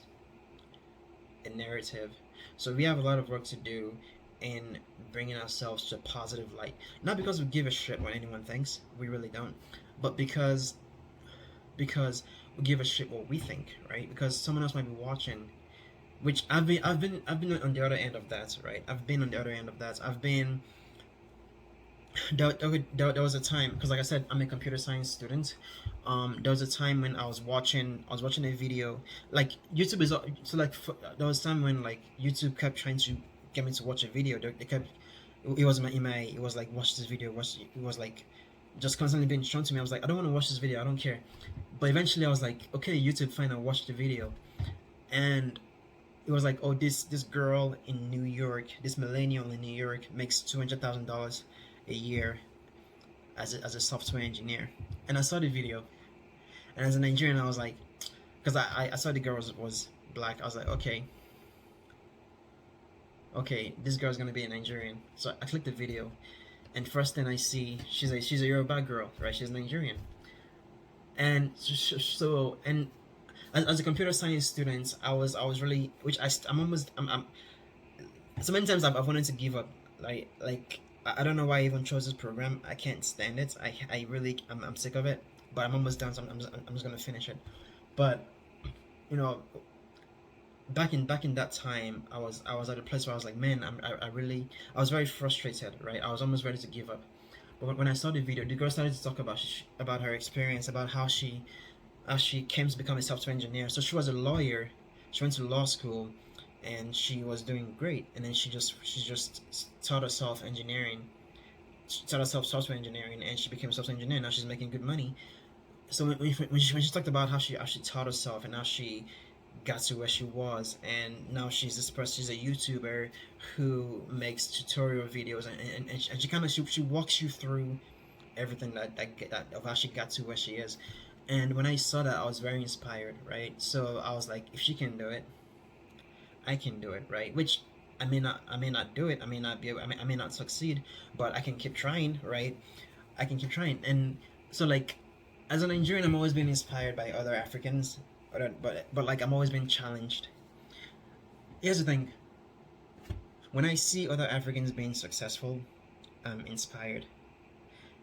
a narrative. So we have a lot of work to do in bringing ourselves to a positive light. Not because we give a shit what anyone thinks, we really don't, but because we give a shit what we think, right? Because someone else might be watching, which I've been on the other end of that, right? There was a time, because like I said, I'm a computer science student. There was a time when I was watching a video, like YouTube is so like there was a time when like YouTube kept trying to get me to watch a video. They kept it was it was like watch this video, it was like just constantly being shown to me. I was like, I don't want to watch this video, I don't care. But eventually I was like, okay, YouTube, fine, I'll watch the video. And it was like, oh, this girl in New York, this millennial in New York makes $200,000 a year as a software engineer. And I saw the video, and as a Nigerian, I was like, because I saw the girl was black. I was like, okay, this girl's gonna be a Nigerian. So I clicked the video, and first thing I see, she's a Yoruba girl, right? She's Nigerian, and and as a computer science student, I was really, which I'm almost I'm so many times I've wanted to give up. I don't know why I even chose this program. I can't stand it. I really I'm sick of it. But I'm almost done, so I'm just gonna finish it. But you know, back in that time, I was at a place where I was like, man, I really, I was very frustrated, right? I was almost ready to give up. But when I saw the video, the girl started to talk about her experience, about how she came to become a software engineer. So she was a lawyer. She went to law school, and she was doing great. And then she just taught herself engineering. She taught herself software engineering, and she became a software engineer. Now she's making good money. So when she talked about how she taught herself and how she got to where she was, and now she's this person, she's a YouTuber who makes tutorial videos, and she kind of she walks you through everything that of how she got to where she is. And when I saw that, I was very inspired, right? So I was like, if she can do it, I can do it, right? Which I may not do it, I may not succeed, but I can keep trying, right? I can keep trying. And so, like, as a Nigerian, I'm always being inspired by other Africans, but like, I'm always being challenged. Here's the thing: when I see other Africans being successful, I'm inspired.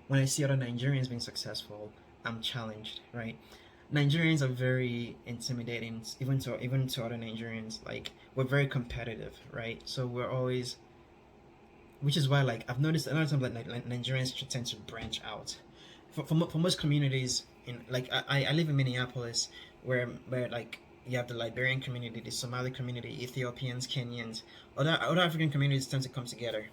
When I see other Nigerians being successful, I'm challenged, right? Nigerians are very intimidating, even to other Nigerians. Like, we're very competitive, right? So we're always, which is why, like, I've noticed a lot of times, like Nigerians tend to branch out. For most communities, in like, I live in Minneapolis, where like, you have the Liberian community, the Somali community, Ethiopians, Kenyans, other African communities tend to come together.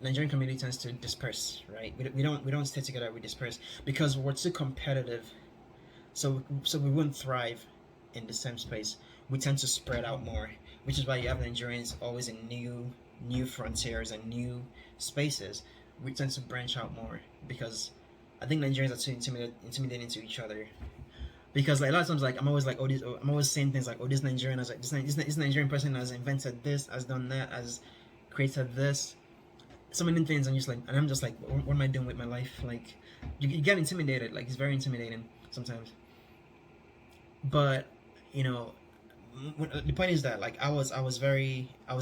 Nigerian community tends to disperse, right? We don't stay together. We disperse because we're too competitive. So we wouldn't thrive in the same space. We tend to spread out more, which is why you have Nigerians always in new frontiers and new spaces. We tend to branch out more because I think Nigerians are too intimidating to each other. Because, like, a lot of times, like, I'm always saying things like, oh, this Nigerian has, like, this Nigerian person has invented this, has done that, has created this, so many things, and I'm just like, what am I doing with my life? Like, you get intimidated. Like, it's very intimidating sometimes. But, you know, the point is that, like, I was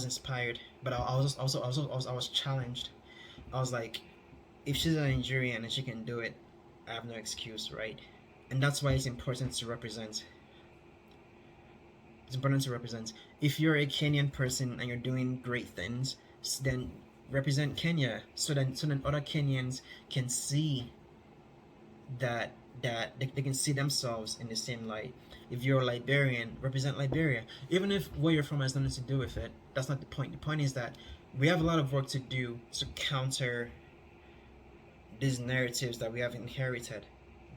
inspired, but I was challenged. I was like, if she's a Nigerian and she can do it, I have no excuse, right? And that's why it's important to represent. It's important to represent. If you're a Kenyan person and you're doing great things, then represent Kenya, so then other Kenyans can see that they can see themselves in the same light. If you're a Liberian, represent Liberia. Even if where you're from has nothing to do with it, that's not the point. The point is that we have a lot of work to do to counter these narratives that we have inherited,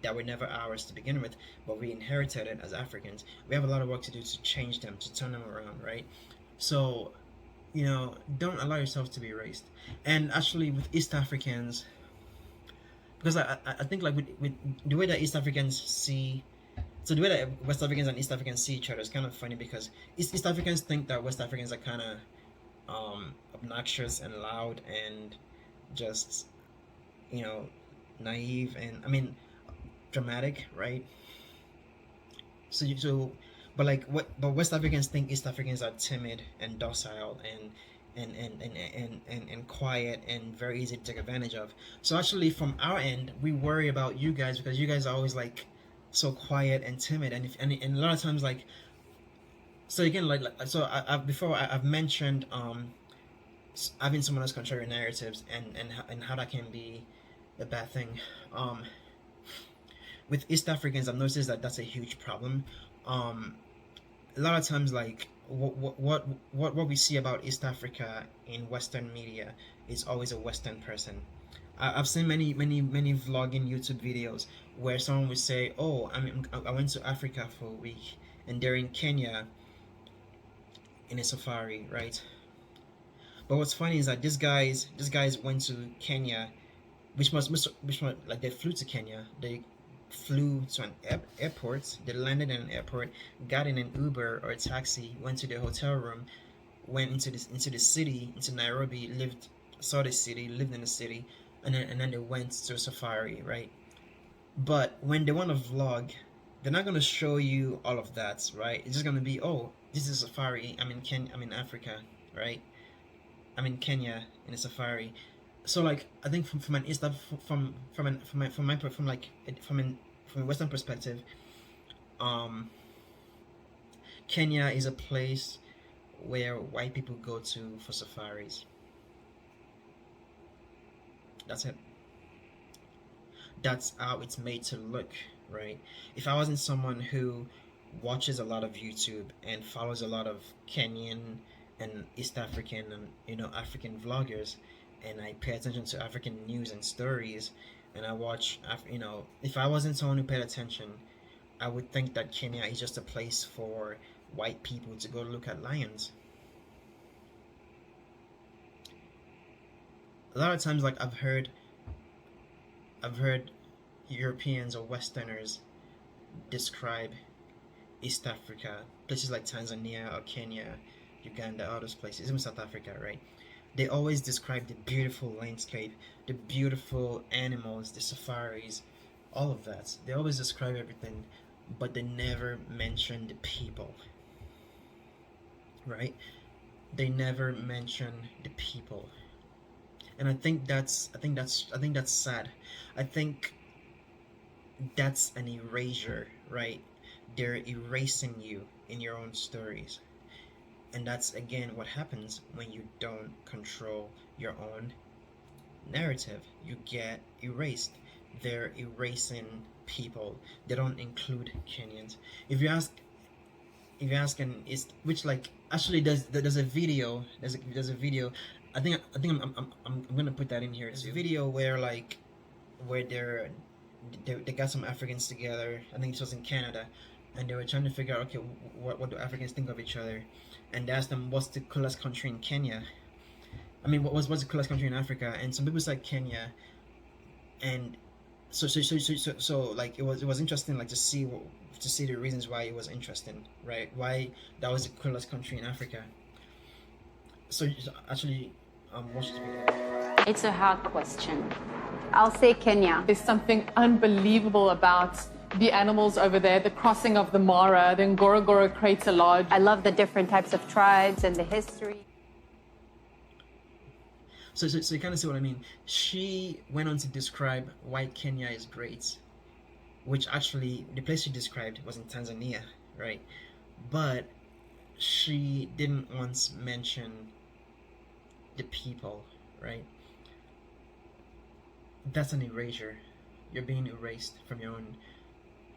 that were never ours to begin with, but we inherited it as Africans. We have a lot of work to do to change them, to turn them around, right? So, don't allow yourself to be erased. And actually, with East Africans, because I think, like, with the way that East Africans see, so the way that West Africans and East Africans see each other is kind of funny, because East Africans think that West Africans are kind of obnoxious and loud and just, naive and dramatic, right? But West Africans think East Africans are timid and docile and quiet and very easy to take advantage of. So actually, from our end, we worry about you guys because you guys are always, like, so quiet and timid, and a lot of times, like, so again, I've mentioned having someone else control your narratives, and how that can be a bad thing. With East Africans, I've noticed that that's a huge problem. A lot of times, like, what we see about East Africa in Western media is always a Western person. I've seen many vlogging YouTube videos where someone would say, "Oh, I went to Africa for a week," and they're in Kenya in a safari, right? But what's funny is that these guys went to Kenya, which must like, they flew to Kenya. They flew to an airport. They landed in an airport, got in an Uber or a taxi, went to their hotel room, went into the city, into Nairobi, lived, saw the city, lived in the city, and then they went to a safari, right? But when they want to vlog, they're not gonna show you all of that, right? It's just gonna be, oh, this is a safari. I'm in I'm in Africa, right? I'm in Kenya in a safari. So like I think from an East from a Western perspective, um, Kenya is a place where white people go to for safaris. That's it. That's how it's made to look, right? If I wasn't someone who watches a lot of YouTube and follows a lot of Kenyan and East African and African vloggers, and I pay attention to African news and stories, and I watch, if I wasn't someone who paid attention, I would think that Kenya is just a place for white people to go look at lions. A lot of times, like I've heard Europeans or Westerners describe East Africa, places like Tanzania or Kenya, Uganda, all those places, even South Africa, right? They always describe the beautiful landscape, the beautiful animals, the safaris, all of that. They always describe everything, but they never mention the people, right? They never mention the people. And I think that's sad. I think that's an erasure, right? They're erasing you in your own stories. And that's again what happens when you don't control your own narrative. You get erased. They're erasing people. They don't include Kenyans. If you ask an East, which like actually there's a video, there's a video. I think I'm gonna put that in here. It's a video where where they got some Africans together. I think this was in Canada, and they were trying to figure out, okay, what do Africans think of each other, and they asked them, what's the coolest country in Kenya? I mean, what's the coolest country in Africa? And some people said Kenya, and so like it was interesting, like to see the reasons why it was interesting, right? Why that was the coolest country in Africa. So actually, watch this video. It's a hard question. I'll say Kenya. There's something unbelievable about the animals over there, the crossing of the Mara, the Ngorongoro Crater Lodge. I love the different types of tribes and the history. So you kind of see what I mean. She went on to describe why Kenya is great, which actually the place she described was in Tanzania, right? But she didn't once mention the people, right? That's an erasure. You're being erased from your own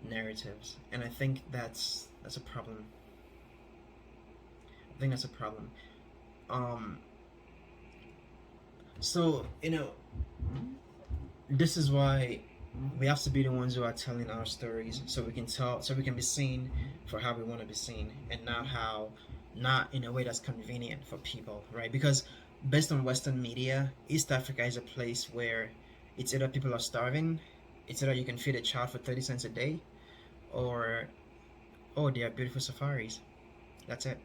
narratives, and I think that's a problem. I think that's a problem. So this is why we have to be the ones who are telling our stories, so we can be seen for how we want to be seen, and not in a way that's convenient for people, right? Because based on Western media, East Africa is a place where it's either people are starving, it's either you can feed a child for 30 cents a day, or they are beautiful safaris. That's it,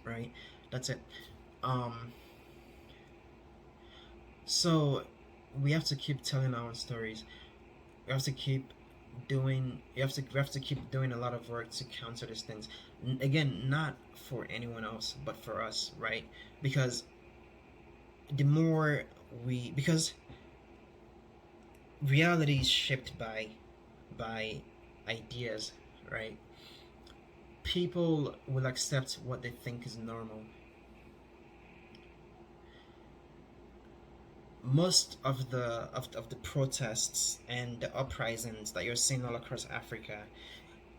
right? That's it. So we have to keep telling our own stories. We have to keep doing we have to keep doing a lot of work to counter these things. Again, not for anyone else, but for us, right? Because the more because reality is shaped by ideas, right? People will accept what they think is normal. Most of the protests and the uprisings that you're seeing all across Africa,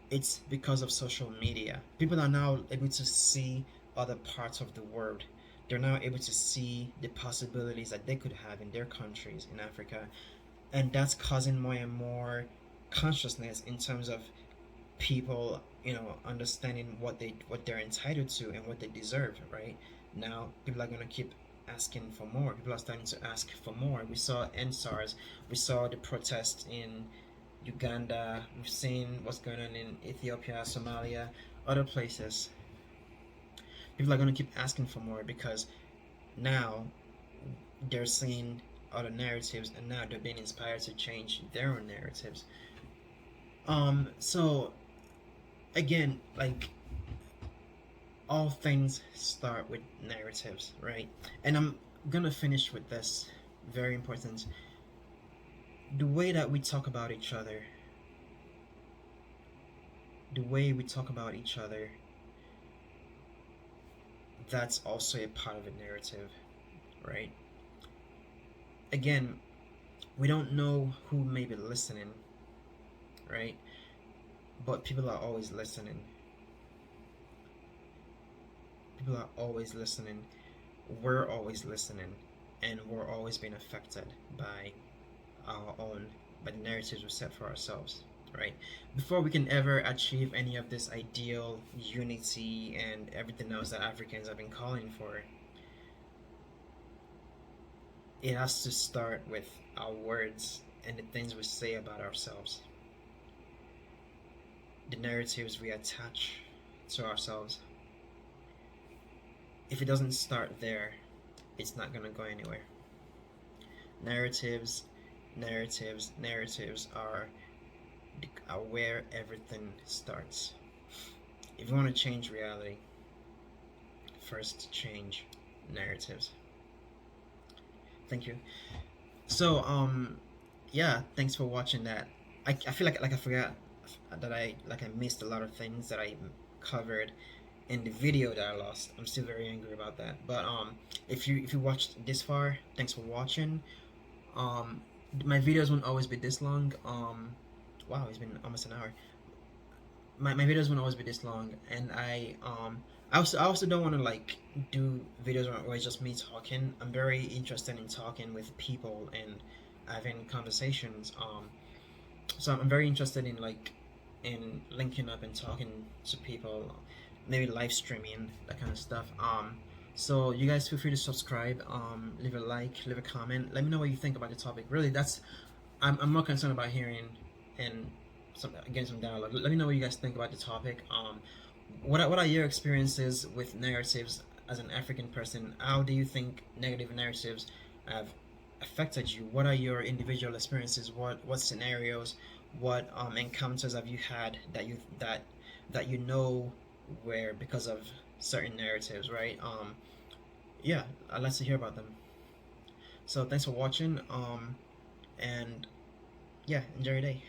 it's because of social media. People are now able to see other parts of the world. They're now able to see the possibilities that they could have in their countries in Africa, and that's causing more and more consciousness in terms of people, understanding what they're entitled to and what they deserve. Right now, people are going to keep asking for more. People are starting to ask for more. We saw NSARS, we saw the protest in Uganda. We've seen what's going on in Ethiopia, Somalia, other places. People are going to keep asking for more because now they're seeing other narratives, and now they're being inspired to change their own narratives. So again, like, all things start with narratives, right? And I'm gonna finish with this very important: the way that we talk about each other, the way we talk about each other, that's also a part of a narrative, right? Again, we don't know who may be listening, right? But people are always listening. People are always listening. We're always listening, and we're always being affected by by the narratives we set for ourselves, right? Before we can ever achieve any of this ideal unity and everything else that Africans have been calling for, it has to start with our words and the things we say about ourselves, the narratives we attach to ourselves. If it doesn't start there, it's not going to go anywhere. Narratives are where everything starts. If you want to change reality, first change narratives. Thank you. So yeah, thanks for watching that. I feel like I forgot that I missed a lot of things that I covered in the video that I lost. I'm still very angry about that. But if you watched this far, thanks for watching. My videos won't always be this long. Wow, it's been almost an hour. My videos won't always be this long, and I also don't want to like do videos where it's just me talking. I'm very interested in talking with people and having conversations. So I'm very interested in linking up and talking to people, maybe live streaming, that kind of stuff. So you guys feel free to subscribe, leave a like, leave a comment, let me know what you think about the topic. Really, I'm more concerned about hearing and getting some dialogue. Let me know what you guys think about the topic. What are your experiences with narratives as an African person? How do you think negative narratives have affected you? What are your individual experiences? What scenarios, what encounters have you had that you know were because of certain narratives, right? Yeah, I'd like to hear about them. So thanks for watching, and yeah, enjoy your day.